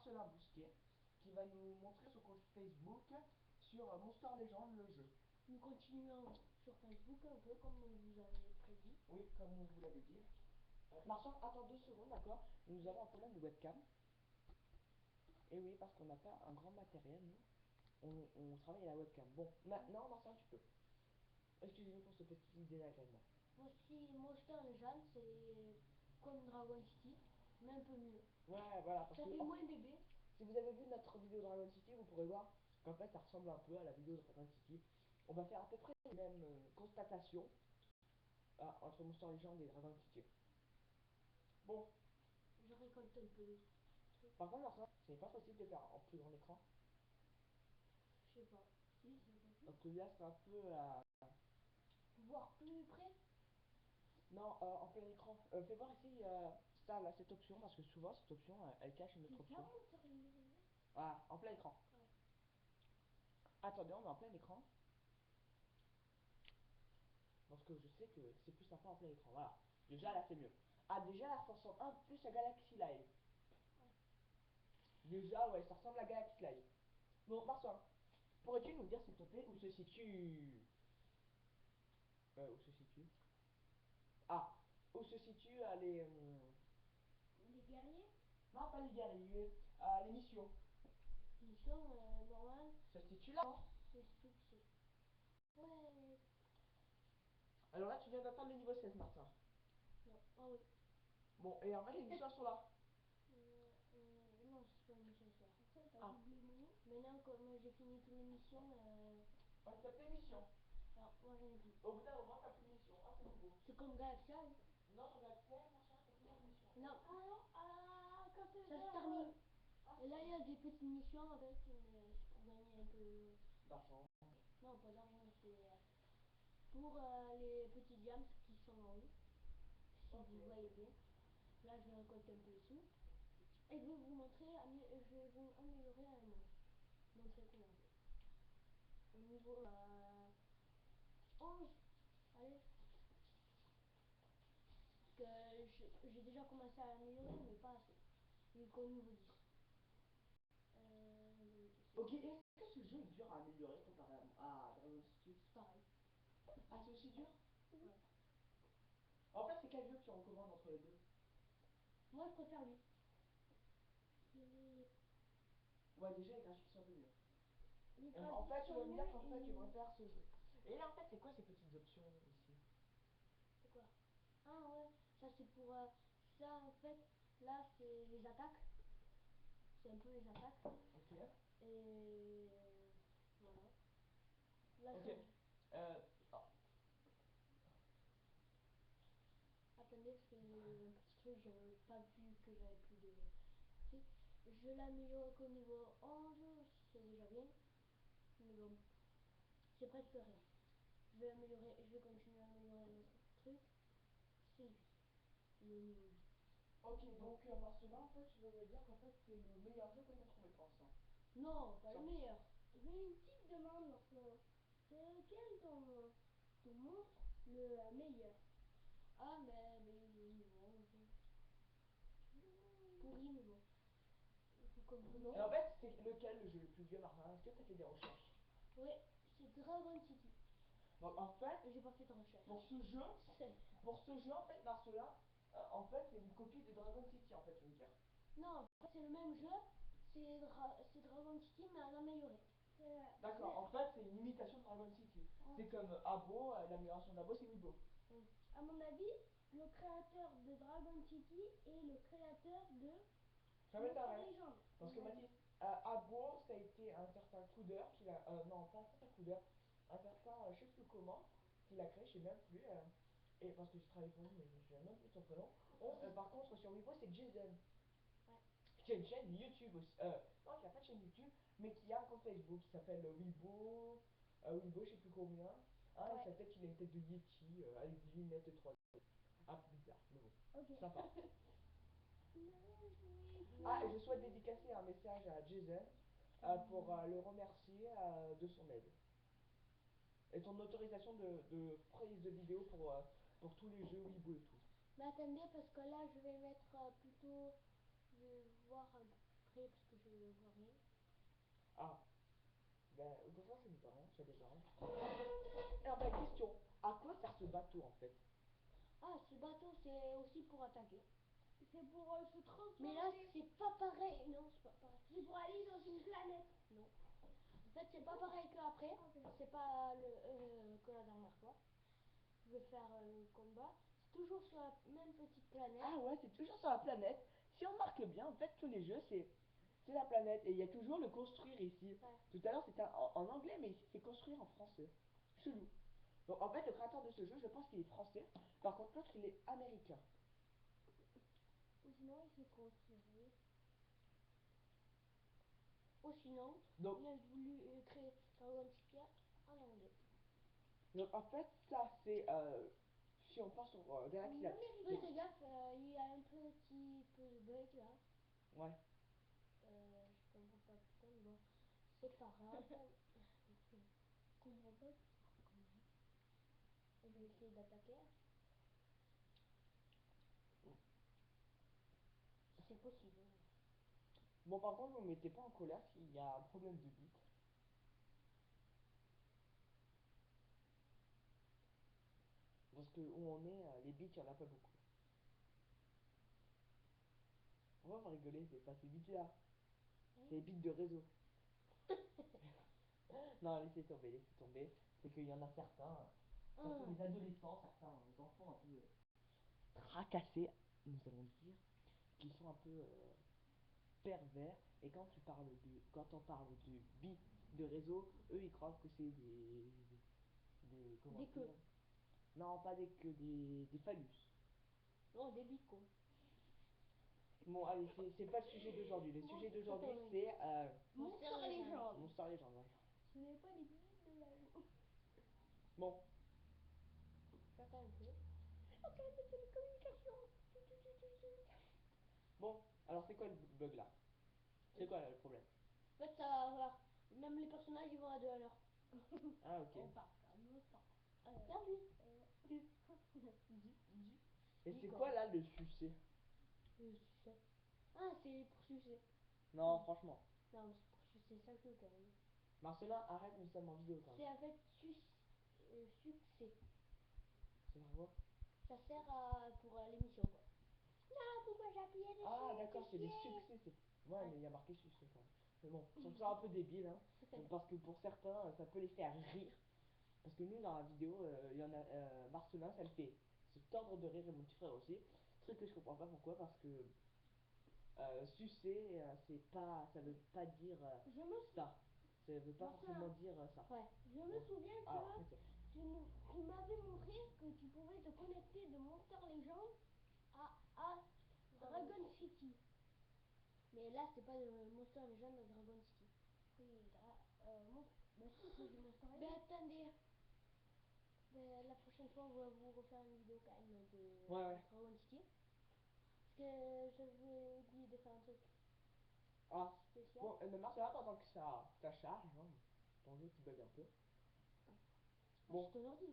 Marcelin Bousquet qui va nous montrer son compte Facebook sur Monster Legend, le jeu. Nous continuons sur Facebook un peu comme on vous avait prévu. Oui, comme on vous l'avait dit. Marcel, attends 2 secondes, d'accord? Nous avons un problème de webcam. Et oui, parce qu'on n'a pas un grand matériel, nous. On travaille à la webcam. Bon, maintenant, Marcel, tu peux. Excusez-nous pour ce petit désagrément. Voici Monster Legend, c'est comme Dragon City, mais un peu mieux. Ouais, voilà, parce Ça que fait moins bébé. si vous avez vu notre vidéo Dragon City, vous pourrez voir qu'en fait, ça ressemble un peu à la vidéo de Dragon City. On va faire à peu près les mêmes constatations entre Monster Legend et Dragon City. Bon. Je récolte un peu de trucs. Par contre, Marcel, ce n'est pas possible de faire en plus grand écran. Je sais pas. Si, c'est possible. Donc là, c'est un peu à... Voir plus près. Non, en plein écran. Fais voir ici, ça, là, cette option, parce que souvent, cette option, elle cache une autre option. Ah, en plein écran. Ouais. Attendez, on est en plein écran. Parce que je sais que c'est plus sympa en plein écran. Voilà. Déjà, là, c'est mieux. Ah, déjà, là, ça ressemble un peu plus à Galaxy Live. Ouais. Déjà, ouais, ça ressemble à Galaxy Live. Bon, Marcel, pourrais-tu nous dire, s'il te plaît, où se situe... où se situe... Ah, où se situent les... Les guerriers. Non, pas les guerriers, les missions. Mission normale. Ça se situe là, non? C'est succès. Ouais. Alors là, tu viens d'atteindre le niveau 16, Martin. Non. Ah oui. Bon, et en fait, les missions sont là. Non, c'est pas une mission faire. Ah. Maintenant, comme j'ai fini toutes les missions, Ah, t'as plus de missions. non, moi j'en ai plus. Au bout d'un moment, t'as plus de missions. Ah, c'est nouveau. C'est comme Galaxy. Non, sur Galaxy, machin, t'as plus de missions. Non. Quand Ça se termine. Et là, il y a des petites missions avec, mais c'est pour gagner un peu. D'argent. Non, pas d'argent, c'est pour les petits diams qui sont en haut. Si vous voyez bien. Là, je vais récolter un peu les sous. Et je vais vous montrer, je vais vous améliorer un monde. Montrer comment on fait. Au niveau 11, allez. Parce que j'ai déjà commencé à améliorer, mais pas assez. Vu qu'au niveau 10. Ok, est-ce que ce jeu est dur à améliorer comparé à Dragon City? C'est pareil. Ah, c'est aussi dur? Ouais. En fait, c'est quel jeu que tu recommandes entre les deux? Moi, je préfère lui. Ouais, déjà, les graphiques sont un peu mieux. Les En fait, tu vas me dire mieux qu'en fait, tu et... préfères ce jeu. Et là, en fait, c'est quoi ces petites options ici? C'est quoi? Ah ouais, ça c'est pour... ça en fait, là c'est les attaques. C'est un peu les attaques. Ok. Et... voilà. Là Ok. ça... Oh. Attendez, parce que un petit truc, j'avais pas vu que j'avais plus de... trucs. Je l'améliore qu'au niveau 11, c'est déjà bien. Mais bon, c'est presque rien. Je vais améliorer, je vais continuer à améliorer notre truc. C'est lui, le niveau 8. Ok, donc Marcelin, en fait, tu veux me dire qu'en fait, c'est le meilleur jeu que tu as trouvé pour l'instant? Non, pas le meilleur. J'ai une petite demande maintenant. C'est lequel ton montre le meilleur? Ah, mais le niveau 11. Pourri, mais bon. Comme tout le Et en monde. fait, c'est lequel le jeu le plus vieux, Marcelin? Est-ce que tu as fait des recherches? Oui, c'est Dragon City. Donc, en fait, J'ai pas fait de recherche. pour ce jeu, en fait, Marcelin, en fait, c'est une copie de Dragon City, en fait, tu veux me dire. Non, en fait, c'est le même jeu. C'est Dragon City, mais en amélioré. D'accord, en fait, c'est une imitation de Dragon City. C'est comme Abo, l'amélioration d'Abo, c'est Wibo. À mon avis, le créateur de Dragon City est le créateur de Ça Monster m'étonnerait. Legend. Parce que Mathis, Abo, ça a été un certain coudeur qui l'a. Non, pas un certain coudeur. Un certain, je sais plus comment, qui l'a créé, je sais même plus. Et parce que je travaille pour lui, mais je me souviens même plus de son prénom. Par contre, sur Wibo, c'est Jason. Ouais. Qui a une chaîne YouTube aussi. Non, qui a pas de chaîne YouTube, mais qui a un compte Facebook qui s'appelle Wibo. Wibo, je sais plus combien. Hein, Ouais. et sa tête, il a une tête de Yeti avec des lunettes 3D. Un peu bizarre, mais bon. Ok. Sympa. Ah, et je souhaite dédicacer un message à Jason pour le remercier de son aide. Et son autorisation de prise de vidéo pour tous les jeux Wibo et tout. Mais attendez, parce que là, je vais mettre plutôt... Je vais voir un peu près, parce que je vois rien. Ah, ben, bonjour, c'est mes parents, j'ai des parents. Alors, ben, question, à quoi sert ce bateau en fait? Ah, ce bateau, c'est aussi pour attaquer. C'est pour se Mais là, transporter. c'est pas pareil. Non, c'est pas pareil. C'est pour aller dans une planète. Non. En fait, c'est pas pareil qu'après. Ok. C'est pas que la dernière fois. Je vais faire le combat. C'est toujours sur la même petite planète. Ah ouais, c'est toujours sur la planète. Si on marque bien, en fait, tous les jeux, c'est la planète. Et il y a toujours le construire ici. Ouais. Tout à l'heure, c'était en anglais, mais ici, c'est construire en français. Chelou. Donc, en fait, le créateur de ce jeu, je pense qu'il est français. Par contre, l'autre, il est américain. Ou sinon, il s'est construit. Ou sinon, Donc, il a voulu créer Dragon City en anglais. donc, en fait, ça, c'est. Si on pense sur Galaxy Lab. Fais gaffe, il y a un petit peu de bug là. Ouais. Je comprends pas pourquoi, mais bon, c'est pas grave. Je comprends pas. Je vais essayer d'attaquer. C'est possible. Bon, par contre, vous ne mettez pas en colère s'il y a un problème de bit. Parce que où on est, les bits, il n'y en a pas beaucoup. Pourquoi vous rigolez? C'est pas ces bits là. C'est les bits de réseau. Non, laissez tomber, laissez tomber. C'est qu'il y en a certains, surtout les adolescents, certains enfants un peu tracassés, nous allons dire, qui sont un peu pervers. Et quand on parle de bits de réseau, eux ils croient que c'est comment Des dire? queues. Non, pas des phallus. Non, des bitcoins. Bon, allez, c'est pas le sujet d'aujourd'hui. Le sujet d'aujourd'hui, c'est Monster Legend. Monster Legend. Ouais. Ce n'est pas les billes de la vie. Bon, J'attends un peu. Ok, mais c'est les communications. bon, alors c'est quoi le bug là? C'est quoi là, le problème? En fait, ça va avoir. Même les personnages, ils vont à 2 à l'heure. Ah, ok. On part comme ça. Perdu. Et c'est D'accord. quoi là le succès? Le succès. Ah, c'est pour succès. Non, franchement. Non, c'est pour succès, ça que quand même. Marcelin, arrête, nous sommes en vidéo quand C'est même. en fait succès. C'est quoi? Ça sert pour l'émission, quoi. Non, pourquoi j'ai appuyé dessus? Ah, d'accord, c'est des chier. succès. Ouais, Ouais. mais il y a marqué succès quand même. Mais bon, je trouve ça un peu débile, hein. Parce que pour certains, ça peut les faire rire. Parce que nous, dans la vidéo, il y en a Marcelin, ça le fait se tordre de rire et mon petit frère aussi. Truc que je comprends pas pourquoi, parce que sucer, c'est pas, ça veut pas dire Je me ça. Ça veut pas Marcelin, forcément dire ça. Ouais. Je me souviens que Alors, ok. tu m'avais montré que tu pouvais te connecter de Monster Legend à Dragon City. Mais là, c'était pas de Monster Legend de Dragon City. Oui, bah si, c'est du Monster Ben Legend. attendez. Ben, la prochaine fois, on va vous refaire une vidéo quand même de Ouais, ouais. Dragon City. Parce que j'avais oublié de faire un truc Ah, spécial. bon, mais Marcelin, pendant que ça charge, hein, ton jeu qui bug un peu. Ah, Bon, c'est ton ordi.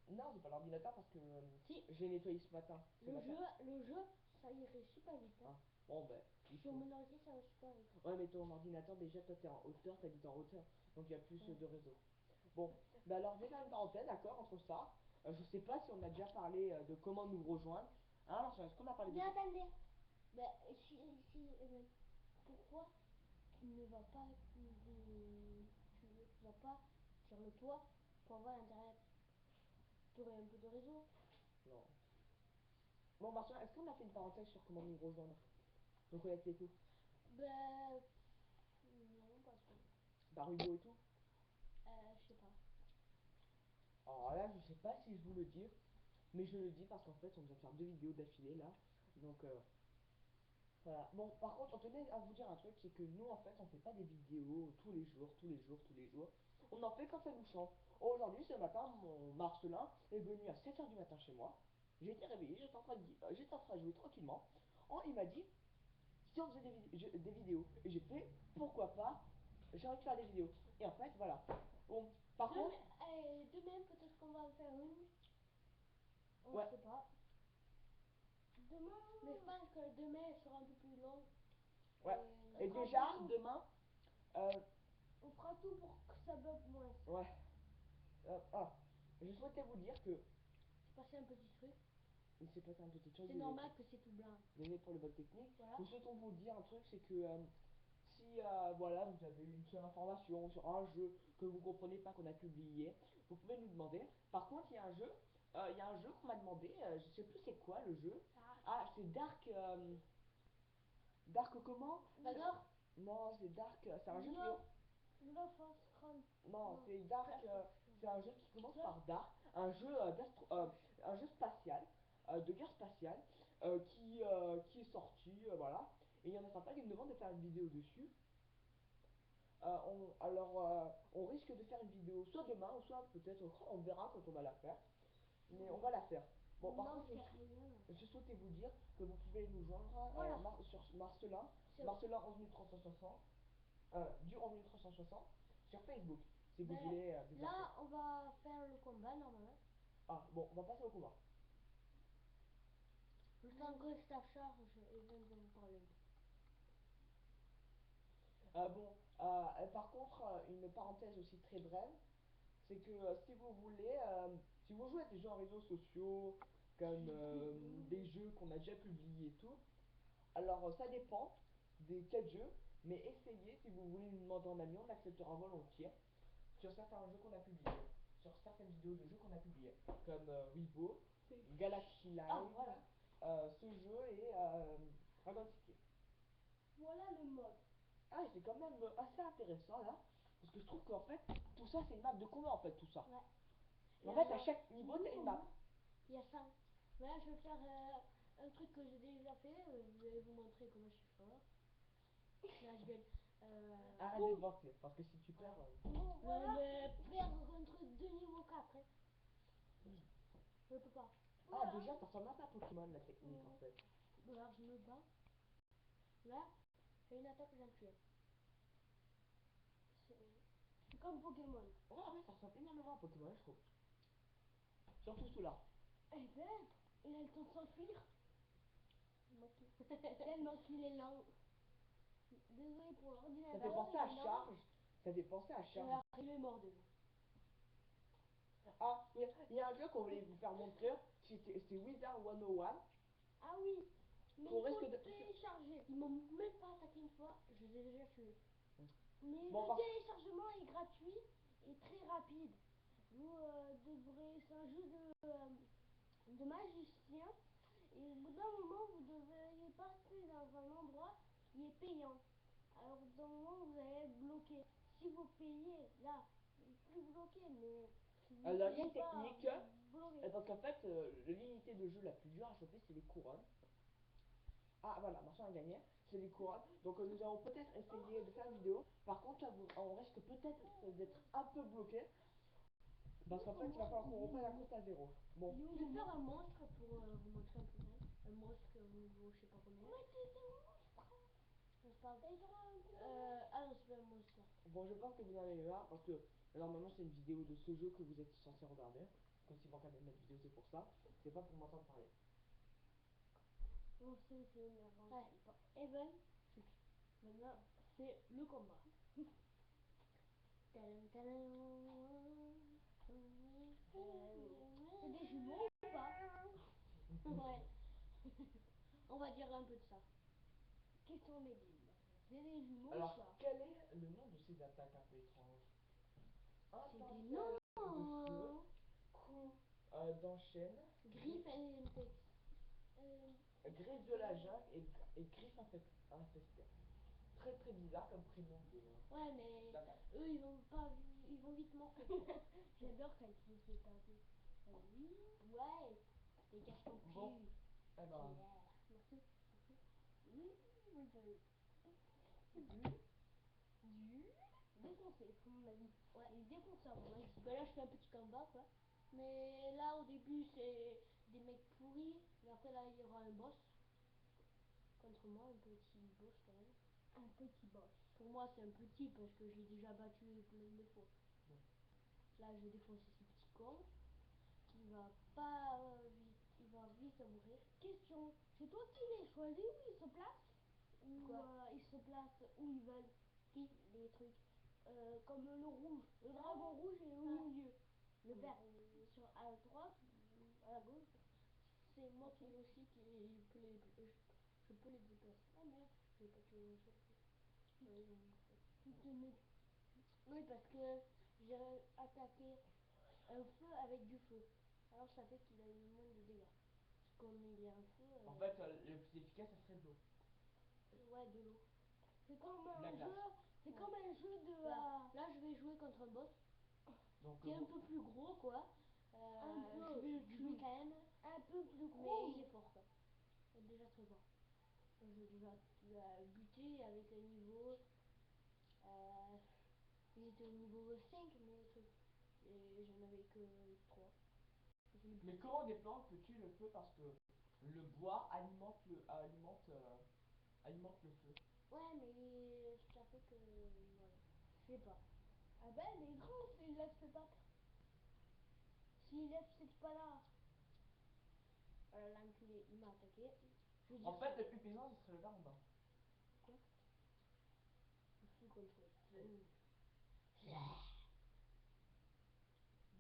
non, c'est pas l'ordinateur parce que Si. j'ai nettoyé ce matin. Ce matin. Le jeu, ça irait super vite. Hein. Ah, bon, ben, il Sur faut. mon ordi, ça va super vite. Ouais, mais ton ordinateur, déjà, toi, t'es en hauteur, t'habites en hauteur. Donc, il y a plus Ouais. de réseau. Bon, bah alors, je vais faire une parenthèse, d'accord, entre ça. Je sais pas si on a déjà parlé de comment nous rejoindre. Hein, Marcelin, est-ce qu'on a parlé de Mais ça? attendez, Ben, pourquoi tu ne vas pas tu vas pas sur le toit pour avoir internet? Tu aurais un peu de réseau. Non. Bon, Marcelin, est-ce qu'on a fait une parenthèse sur comment nous rejoindre? Donc, connecter et tout. Ben, non, pas trop. Par Hugo et tout. Je sais pas. Alors là, je sais pas si je vous le dire, mais je le dis parce qu'en fait, on vient de faire 2 vidéos d'affilée là. Donc, voilà. Bon, par contre, on tenait à vous dire un truc, c'est que nous, en fait, on fait pas des vidéos tous les jours, tous les jours, tous les jours. On en fait quand ça nous chante. Aujourd'hui, ce matin, mon Marcelin est venu à 7h du matin chez moi. J'ai été réveillé, j'étais en train de jouer tranquillement. Oh, il m'a dit, si on faisait des vidéos. Et j'ai fait, pourquoi pas, j'ai envie de faire des vidéos. Et en fait, voilà. Bon, par contre, Demain, peut-être qu'on va en faire une. On ouais, sait pas. Mais je demain, pense que demain, elle sera un peu plus longue. ouais. Et Et fera déjà, tout. demain, euh, On fera tout pour que ça bug moins. ouais, je souhaitais vous dire que C'est passé un petit truc. il s'est passé un petit truc. C'est normal que c'est tout blanc. Désolé pour le bug technique. Voilà. Nous souhaitons vous dire un truc, c'est que si voilà, vous avez une seule information sur un jeu que vous comprenez pas qu'on a publié, vous pouvez nous demander. Par contre, il y a un jeu qu'on m'a demandé, je sais plus c'est quoi le jeu. Ah, c'est Dark, Dark comment? Vador. Non, c'est Dark, c'est un jeu qui... Love of Thrones. Non, c'est Dark, c'est un jeu qui commence par Dark, un jeu spatial, de guerre spatiale, qui est sorti, voilà. Et il y en a certains qui me demandent de faire une vidéo dessus. On risque de faire une vidéo soit demain, ou soit peut-être, on verra quand on va la faire. Mais on va la faire. Bon, par Non, contre, c'est rien. je souhaitais vous dire que vous pouvez nous joindre Voilà. sur Marcelin, C'est- Marcelin 11360, du 11360, sur Facebook, si vous Ben, voulez des infos. là, on va faire le combat normalement. Ah, bon, on va passer au combat. Le temps que ça charge, et je viens de vous parler. Bon, par contre, une parenthèse aussi très brève, c'est que si vous voulez, si vous jouez à des jeux en réseaux sociaux, comme des jeux qu'on a déjà publiés et tout, alors ça dépend des quels jeux, mais essayez, si vous voulez nous demander en ami, on acceptera volontiers, sur certains jeux qu'on a publiés, sur certaines vidéos de jeux qu'on a publiées, comme Weibo, Galaxy Live, Ah, voilà. ce jeu et Dragon City. Voilà le mode. Ah, et c'est quand même assez intéressant là, parce que je trouve qu'en fait, tout ça c'est une map de combat en fait, tout ça. Ouais. En Et fait, à alors, chaque niveau, t'as une map. il y a ça. Mais là, je vais faire un truc que j'ai déjà fait. Je vais vous montrer comment je suis fort. Là, je gagne. Arrête de te mentir, parce que si tu perds. Bon, voilà. Mais perdre contre deux niveaux 4. Hein. Je peux pas. Ah, déjà, ça ressemble un peu à Pokémon la technique en fait. Alors, je me bats. Là, j'ai une attaque, j'en tue un. C'est comme Pokémon. Ouais, ouais, ça ressemble énormément à Pokémon, je trouve. Surtout ceux-là. Eh ben, il a le temps de s'enfuir. Tellement qu'il est lent. Désolé pour Ça fait l'ordinateur. penser à il est lent. Charge. Ça fait penser à Charge. Il est mort déjà. Ah, il y a un jeu qu'on voulait vous faire montrer. C'est Wizard 101. Ah oui, mais Qu'on il faut risque de. le télécharger. Ils m'ont même pas attaqué une fois. Je les ai déjà tués. Mais Bon, le téléchargement est gratuit et très rapide. Vous devrez, c'est un jeu de magicien et au bout d'un moment vous devez passer dans un endroit qui est payant. Alors au bout d'un moment vous allez être bloqué. Si vous payez, là, vous n'êtes plus bloqué, mais si vous ne Alors, il y a payez une pas, technique. vous êtes bloqué. Parce qu'en fait, l'unité de jeu la plus dure à choper, c'est les couronnes. Ah voilà, machin a gagné, c'est les couronnes. Donc nous allons peut-être essayer de faire une vidéo. Par contre, là, on risque peut-être d'être un peu bloqué. Parce qu'en fait, il va falloir qu'on reprenne la compte à zéro. Bon. Je vais faire un monstre pour vous montrer un peu ça. Un monstre au niveau, je sais pas combien. Mais c'est des monstres. C'est pas... Et ils ont un peu Ah non, c'est pas un monstre là. Bon, je pense que vous en avez marre parce que normalement c'est une vidéo de ce jeu que vous êtes censé regarder. Quand il manque à mettre vidéo, c'est pour ça. C'est pas pour m'entendre parler. bon, c'est énervant. Ouais. Even, maintenant, c'est le combat. Tadam, tadam. C'est des jumeaux ou pas? Ouais. On va dire un peu de ça. Question légitime. C'est des jumeaux ou Alors, pas? quel est le nom de ces attaques un peu étranges? C'est des Intenselle de feu, noms. coup d'enchaîne, Griffe et griffe de la jungle et griffe infestée. Très très bizarre comme prénom de Ouais, mais d'attaque. eux, ils vont pas, ils vont vite morfler. J'adore quand il se fait taper. Oui, ouais, dégage ton Bon, cul. eh ben, Yeah. Merci. Défoncé, à mon avis. Ouais. Il est défoncé, à mon avis. Ben là, je fais un petit combat, quoi. Mais là, au début, c'est des mecs pourris. Mais après, là, il y aura un boss. Contre moi, un petit boss, quand même. Un petit boss. Pour moi, c'est un petit parce que je l'ai déjà battu plein de fois. bon. Là, je vais défoncer ce petit con qui va pas vite. Il va vite mourir. Question, c'est toi qui les choisis où ils se placent? Ou Pourquoi ils se placent où ils veulent. Qui les trucs. Comme le rouge. Le dragon rouge est au milieu. Le vert à la droite, à la gauche. C'est moi qui aussi qui peux je peux les déplacer. Ah merde, j'ai pas tué mon seul. Tu te mets. Oui, parce que j'ai attaqué un feu avec du feu. Alors ça fait qu'il a eu moins de dégâts. Parce qu'on il y a un feu. En fait, le plus efficace, ça serait de l'eau. Ouais, de l'eau. C'est comme La un glace. jeu. C'est comme un jeu de. Là, je vais jouer contre un boss Donc, qui est un peu plus gros, quoi. Un peu. Je vais le tuer quand même, Un peu plus mais gros. il est fort, quoi. Il est déjà très fort. J'ai déjà buté avec un niveau. Euh, J'étais au niveau 5, mais truc. Et j'en avais que 3. mais comment des plantes peut tuer le feu parce que le bois alimente le feu. Ouais, mais ça fait que. Voilà. Je sais pas. Ah ben, il est grand s'il lève ses pattes. S'il lève ses pas-là. L'enculé, il m'a attaqué. Je veux En dire fait, ça. le plus puissant, ce serait le vert en bas. Quoi? Je suis contre feu.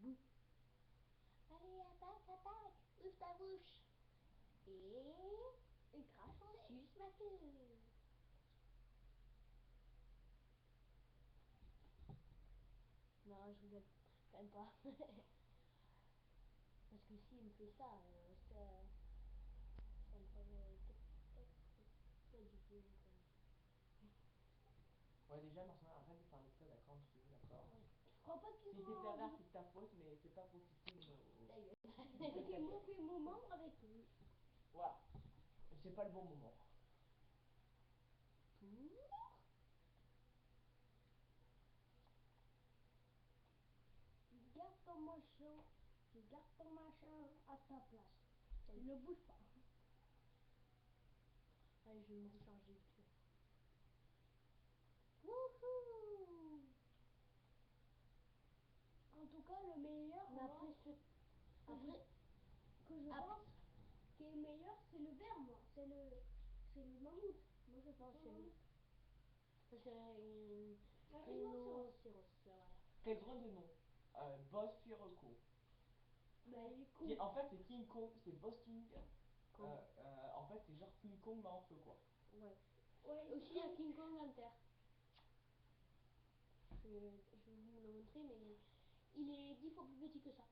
Bouh. Allez, attaque. Ouvre ta bouche. Et crache en l'air. Suce ma queue. Non, je rigole. Quand même pas. Parce que s'il me fait ça, ça me ferait pas du feu quand même. Ouais, déjà, Marcelin, arrête de parler de ça, d'accord, monsieur, d'accord. Je crois pas qu'ils Si t'es ont pervers, envie. c'est de ta faute, mais fais pas profiter Ta gueule. C'était mauvais moment avec lui. Voilà. C'est pas le bon moment. Garde ton machin. Tu gardes ton machin à ta place. Il ne bouge pas. Allez, je vais me recharger vite fait. Wouhou! En tout cas, le meilleur, Mais moi, après, que je pense qui est meilleur, c'est le vert, moi. C'est le mammouth. Moi, je pense c'est le mammouth. ça, c'est Un un rhinocéros. rhinocéros, voilà. Quel drôle de nom. Boss Fireko. Mais il est cool. En fait, c'est King Kong, c'est Boss King. Kong. En fait, c'est genre King Kong mais en feu, quoi. Ouais. Ouais, Aussi, il y a King Kong en terre. Je vais vous le montrer, mais il est 10 fois plus petit que ça.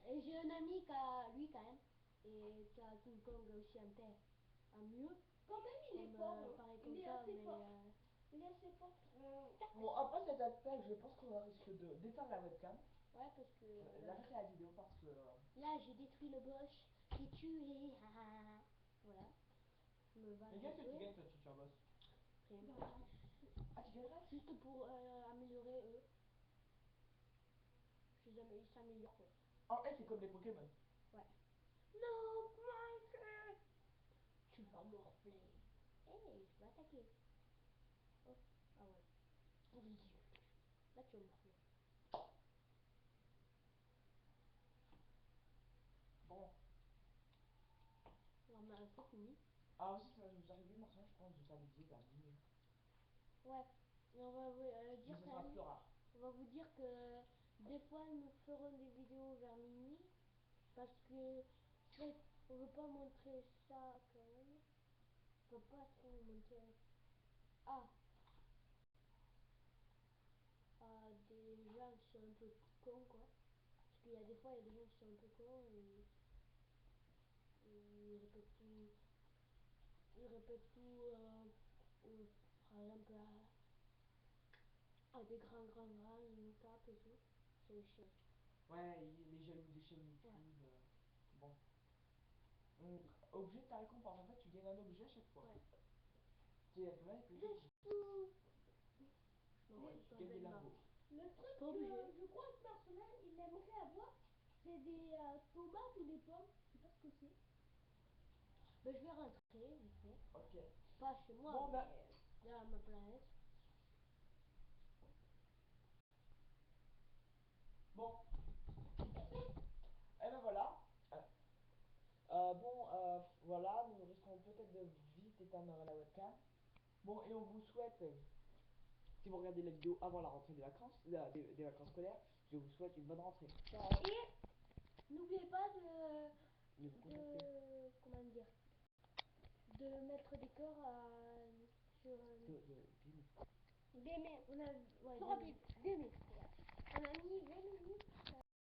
Et j'ai un ami qui a, lui quand même, et qui a King Kong aussi en terre. En mieux. Quand même, il est Comme, fort. Hein. pareil Il comme est ça, assez mais. fort. Il est assez fort. Bon, après cette attaque, je pense qu'on risque de d'éteindre la webcam. Ouais, parce que. D'arrêter la vidéo parce que. Là, j'ai détruit le boss. J'ai tué. Voilà. Je me Mais qu'est-ce que tu gagnes, toi, tu tues un boss? Rien. Ah, tu gagnerais? Juste pour améliorer eux. Ils s'améliorent quoi. Oh, c'est comme les Pokémon. Ouais. Non, Mike! Tu vas morfler. Hey, je vais attaquer. Oh, ah ouais. Ridicule. Là, tu vas morfler. Bon. Non, mais c'est fini. Ah, aussi, ça va nous arriver, Marcelin, je pense, de faire des vidéos vers minuit. Ouais. Et on va Mais dire ça quand sera même. plus rare. On va vous dire que des fois, nous ferons des vidéos vers minuit. Parce que, en fait, on veut pas montrer ça quand même. On peut pas trop montrer. Ah, des gens qui sont un peu cons, quoi. Parce qu'il y a des fois, il y a des gens qui sont un peu cons et ils répètent tout. Ils répètent tout, par exemple, à des grands, ils nous tapent et tout. C'est chiant. Ouais, les jaloux des chaînes YouTube. Ouais. Bon. Objet de ta récompense. En fait, tu gagnes un objet à chaque fois. Ouais. Tu as mal C'est tout. Je m'en Ouais, fous tu pas gagnes des de lingots. Le truc pas que obligé. je crois que Marcelin, il aimerait avoir, c'est des tomates ou des pommes. Je sais pas ce que c'est. Ben, je vais rentrer vite fait. Ok. Pas chez moi, Bon, bah. mais là, à ma planète. Bon. Et ben voilà. Bon, voilà, nous risquons peut-être de vite éteindre la webcam. Bon, et on vous souhaite, si vous regardez la vidéo avant la rentrée des vacances, des vacances scolaires, je vous souhaite une bonne rentrée. Ciao. Et n'oubliez pas De vous contacter. comment dire, de mettre des cœurs sur D'aimer. d'aimer. On a ouais, Trop rapide. d'aimer. On a mis 20